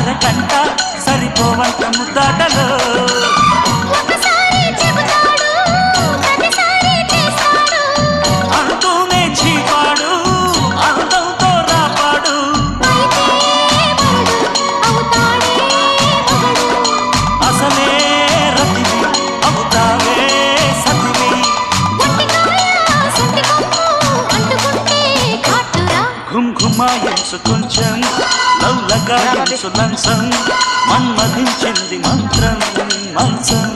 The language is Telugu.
అరగంట సరిపోవంత ముద్దాటలో అంటూనే చీపాడు అందంతో రాపాడు అసలే రతివి అవుతావే సతివి ఘుంఘుమాయించు కొంచెం లవ్లగాయించు లంచం మన్మధించింది మంత్రం మంచం